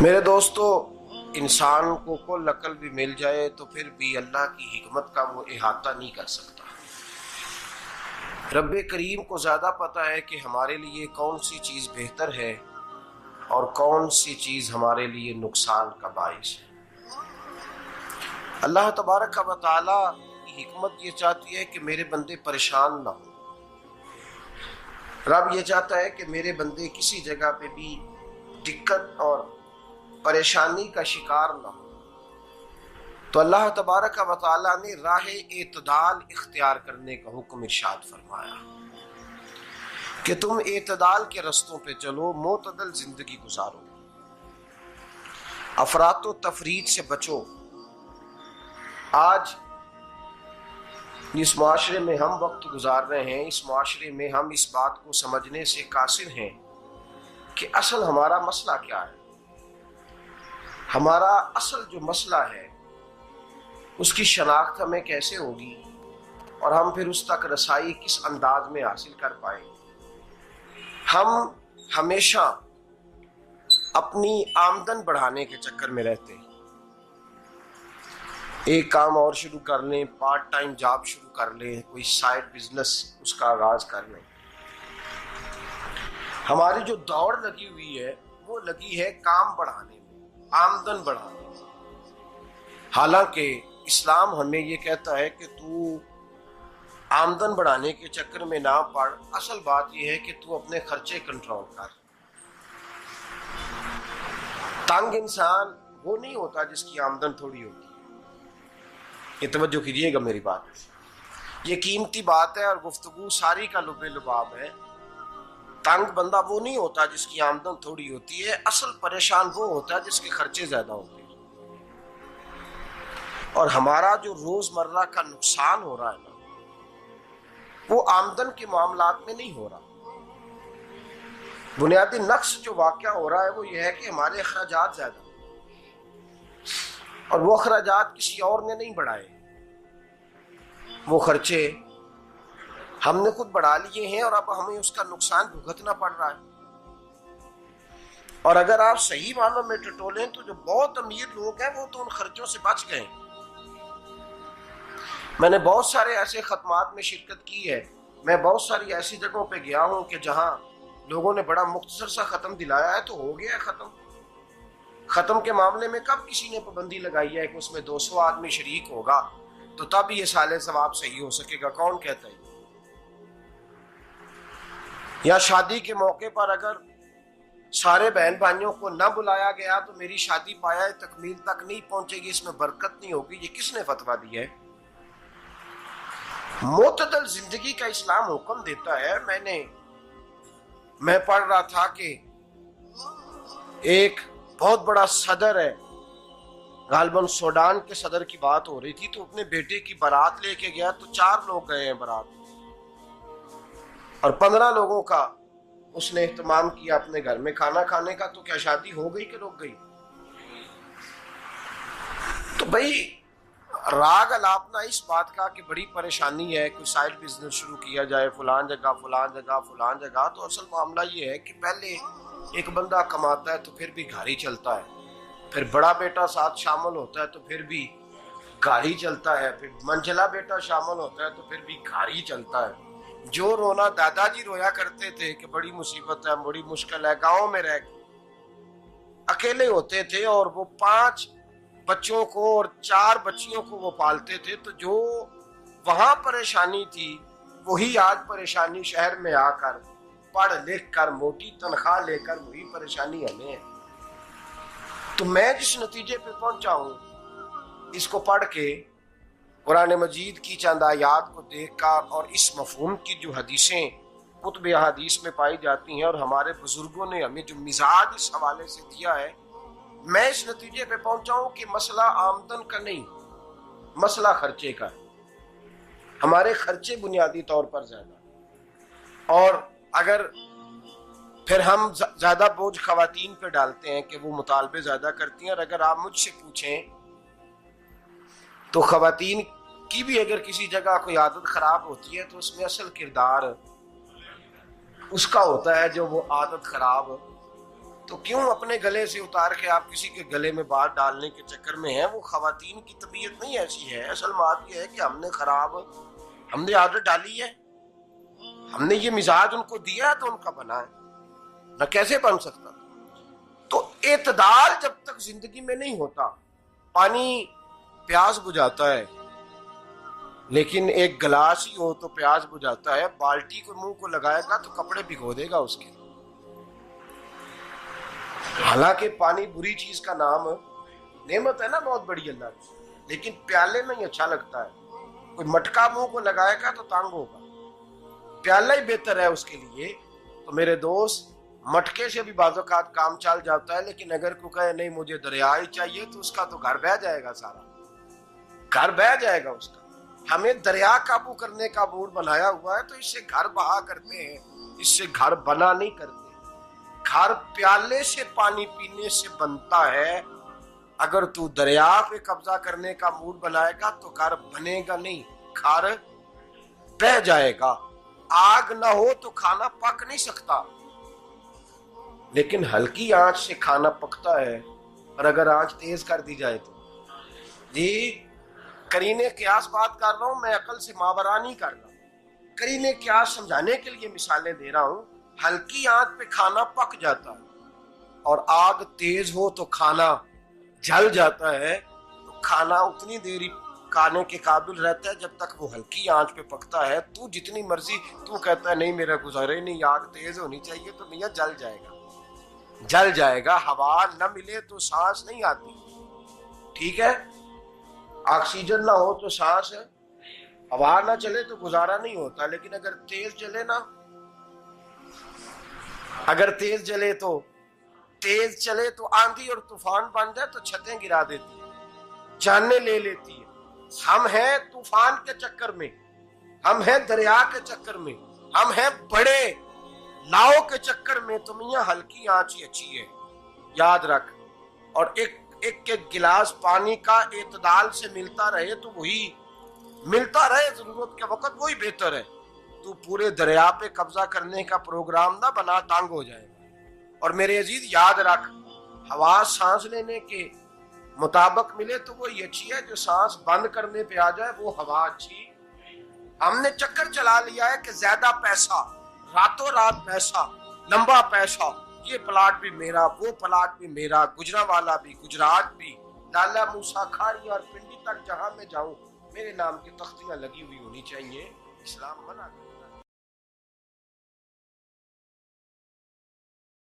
میرے دوستو، انسان کو کل عقل بھی مل جائے تو پھر بھی اللہ کی حکمت کا وہ احاطہ نہیں کر سکتا۔ رب کریم کو زیادہ پتہ ہے کہ ہمارے لیے کون سی چیز بہتر ہے اور کون سی چیز ہمارے لیے نقصان کا باعث ہے۔ اللہ تبارک و تعالی کی حکمت یہ چاہتی ہے کہ میرے بندے پریشان نہ ہوں۔ رب یہ چاہتا ہے کہ میرے بندے کسی جگہ پہ بھی دقت اور پریشانی کا شکار نہ ہو، تو اللہ تبارک و تعالی نے راہ اعتدال اختیار کرنے کا حکم ارشاد فرمایا کہ تم اعتدال کے رستوں پہ چلو، معتدل زندگی گزارو، افراط و تفریط سے بچو۔ آج جس معاشرے میں ہم وقت گزار رہے ہیں، اس معاشرے میں ہم اس بات کو سمجھنے سے قاصر ہیں کہ اصل ہمارا مسئلہ کیا ہے۔ ہمارا اصل جو مسئلہ ہے اس کی شناخت ہمیں کیسے ہوگی اور ہم پھر اس تک رسائی کس انداز میں حاصل کر پائیں۔ ہم ہمیشہ اپنی آمدن بڑھانے کے چکر میں رہتے ہیں، ایک کام اور شروع کر لیں، پارٹ ٹائم جاب شروع کر لیں، کوئی سائیڈ بزنس اس کا آغاز کر لیں۔ ہماری جو دوڑ لگی ہوئی ہے وہ لگی ہے کام بڑھانے میں، آمدن بڑھانے میں، حالانکہ اسلام ہمیں یہ کہتا ہے کہ تو آمدن بڑھانے کے چکر میں نہ پڑ، اصل بات یہ ہے کہ تو اپنے خرچے کنٹرول کر۔ تنگ انسان وہ نہیں ہوتا جس کی آمدن تھوڑی ہوتی ہے، یہ توجہ کیجیے گا میری بات، یہ قیمتی بات ہے اور گفتگو ساری کا لب لباب ہے۔ تنگ بندہ وہ نہیں ہوتا جس کی آمدن تھوڑی ہوتی ہے، اصل پریشان وہ ہوتا ہے جس کے خرچے زیادہ ہوتے ہیں۔ اور ہمارا جو روزمرہ کا نقصان ہو رہا ہے نا، وہ آمدن کے معاملات میں نہیں ہو رہا۔ بنیادی نقص جو واقعہ ہو رہا ہے وہ یہ ہے کہ ہمارے اخراجات زیادہ ہیں، اور وہ اخراجات کسی اور نے نہیں بڑھائے، وہ خرچے ہم نے خود بڑھا لیے ہیں اور اب ہمیں اس کا نقصان بھگتنا پڑ رہا ہے۔ اور اگر آپ صحیح معنوں میں ٹٹولیں تو جو بہت امیر لوگ ہیں وہ تو ان خرچوں سے بچ گئے۔ میں نے بہت سارے ایسے ختمات میں شرکت کی ہے، میں بہت ساری ایسی جگہوں پہ گیا ہوں کہ جہاں لوگوں نے بڑا مختصر سا ختم دلایا ہے تو ہو گیا ہے ختم۔ ختم کے معاملے میں کب کسی نے پابندی لگائی ہے کہ اس میں 200 آدمی شریک ہوگا تو تب یہ سال ثواب صحیح ہو سکے گا؟ کون کہتا ہے؟ یا شادی کے موقع پر اگر سارے بہن بھائیوں کو نہ بلایا گیا تو میری شادی پایہ تکمیل تک نہیں پہنچے گی، اس میں برکت نہیں ہوگی، یہ کس نے فتویٰ دیا ہے؟ معتدل زندگی کا اسلام حکم دیتا ہے۔ میں پڑھ رہا تھا کہ ایک بہت بڑا صدر ہے، غالباً سوڈان کے صدر کی بات ہو رہی تھی، تو اپنے بیٹے کی بارات لے کے گیا تو 4 لوگ گئے ہیں بارات، اور 15 لوگوں کا اس نے اہتمام کیا اپنے گھر میں کھانا کھانے کا۔ تو کیا شادی ہو گئی کہ رک گئی؟ تو بھائی راگ الاپنا اس بات کا کہ بڑی پریشانی ہے، کوئی سائیڈ بزنس شروع کیا جائے فلان جگہ فلان جگہ فلان جگہ، تو اصل معاملہ یہ ہے کہ پہلے ایک بندہ کماتا ہے تو پھر بھی گھر ہی چلتا ہے، پھر بڑا بیٹا ساتھ شامل ہوتا ہے تو پھر بھی گھر ہی چلتا ہے، پھر منجلا بیٹا شامل ہوتا ہے تو پھر بھی گھر ہی چلتا ہے۔ جو رونا دادا جی رویا کرتے تھے کہ بڑی مصیبت ہے، بڑی مشکل ہے، گاؤں میں رہ اکیلے ہوتے تھے اور وہ 5 بچوں کو اور 4 بچیوں کو وہ پالتے تھے، تو جو وہاں پریشانی تھی وہی آج پریشانی شہر میں آ کر پڑھ لکھ کر موٹی تنخواہ لے کر وہی پریشانی ہمیں ہے۔ تو میں جس نتیجے پہ پہنچا ہوں اس کو پڑھ کے، قرآن مجید کی چند آیات کو دیکھ کر اور اس مفہوم کی جو حدیثیں کتب احادیث میں پائی جاتی ہیں اور ہمارے بزرگوں نے ہمیں جو مزاج اس حوالے سے دیا ہے، میں اس نتیجے پہ پہنچا ہوں کہ مسئلہ آمدن کا نہیں، مسئلہ خرچے کا ہے۔ ہمارے خرچے بنیادی طور پر زیادہ، اور اگر پھر ہم زیادہ بوجھ خواتین پہ ڈالتے ہیں کہ وہ مطالبے زیادہ کرتی ہیں، اور اگر آپ مجھ سے پوچھیں تو خواتین کی بھی اگر کسی جگہ کوئی عادت خراب ہوتی ہے تو اس میں اصل کردار اس کا ہوتا ہے جو وہ عادت خراب تو کیوں اپنے گلے سے اتار کے آپ کسی کے گلے میں بات ڈالنے کے چکر میں ہیں؟ وہ خواتین کی طبیعت نہیں ایسی ہے. اصل بات یہ ہے کہ ہم نے عادت ڈالی ہے، ہم نے یہ مزاج ان کو دیا ہے تو ان کا بنا ہے، نہ کیسے بن سکتا. تو اعتدال جب تک زندگی میں نہیں ہوتا، پانی پیاس بجھاتا ہے لیکن ایک گلاس ہی ہو تو پیاس بجھاتا ہے، بالٹی کو منہ کو لگائے گا تو کپڑے بھگو دے گا اس کے. حالانکہ پانی بری چیز کا نام نعمت ہے نا بہت بڑی اللہ کی، لیکن پیالے میں ہی اچھا لگتا ہے. کوئی مٹکا منہ کو لگائے گا تو تانگ ہوگا، پیالہ ہی بہتر ہے اس کے لیے. تو میرے دوست، مٹکے سے بھی بعض اوقات کام چل جاتا ہے، لیکن اگر کوئی کہے نہیں مجھے دریا ہی چاہیے تو اس کا تو گھر بہ جائے گا، سارا گھر بہ جائے گا اس کا. ہمیں دریا قابو کرنے کا موڈ بنایا ہوا ہے تو اس سے گھر بہا کرتے ہیں، اس سے گھر بنا نہیں کرتے. گھر پیالے سے پانی پینے سے بنتا ہے. اگر تو دریا پہ قبضہ کرنے کا موڈ بنائے گا تو گھر بنے گا نہیں، گھر بہ جائے گا. آگ نہ ہو تو کھانا پک نہیں سکتا، لیکن ہلکی آنچ سے کھانا پکتا ہے. اور اگر آنچ تیز کر دی جائے تو جی قرینے قیاس بات کر رہا ہوں، میں عقل سے ماورا نہیں کر رہا. قرینے قیاس سمجھانے کے لیے مثالیں دے رہا ہوں. ہلکی آنچ پہ کھانا پک جاتا ہے اور آگ تیز ہو تو کھانا جل جاتا ہے. تو کھانا اتنی دیر کھانے کے قابل رہتا ہے جب تک وہ ہلکی آنچ پہ پکتا ہے. تو جتنی مرضی تو کہتا ہے نہیں میرا گزارے نہیں، آگ تیز ہونی چاہیے، تو میاں جل جائے گا، جل جائے گا. ہوا نہ ملے تو سانس نہیں آتی، ٹھیک ہے؟ آکسیجن نہ ہو تو سانس ہے، ہوا نہ چلے تو گزارا نہیں ہوتا. لیکن اگر تیز جلے نا، اگر تیز جلے تو تیز چلے تو آندھی اور طوفان بن جائے تو چھتیں گرا دیتی ہے، جانیں لے لیتی ہے. ہم ہیں طوفان کے چکر میں، ہم ہیں دریا کے چکر میں، ہم ہیں بڑے لاؤ کے چکر میں. تو میاں ہلکی آنچ ہی اچھی ہے، یاد رکھ. اور ایک گلاس پانی کا اعتدال سے ملتا رہے تو وہی ملتا رہے، ضرورت کے وقت وہی بہتر ہے. تو پورے دریا پہ قبضہ کرنے کا پروگرام نہ بنا، تانگ ہو جائے گا. اور میرے عزیز یاد رکھ، ہوا سانس لینے کے مطابق ملے تو وہی اچھی ہے، جو سانس بند کرنے پہ آ جائے وہ ہوا اچھی. ہم نے چکر چلا لیا ہے کہ زیادہ پیسہ، راتوں رات پیسہ، لمبا پیسہ، یہ پلاٹ بھی میرا، وہ پلاٹ بھی میرا، گجرانوالا بھی، گجرات بھی، لالا موسیٰ کھاری اور پنڈی تک جہاں میں جاؤں میرے نام کی تختیاں لگی ہوئی ہونی چاہیے. اسلام منع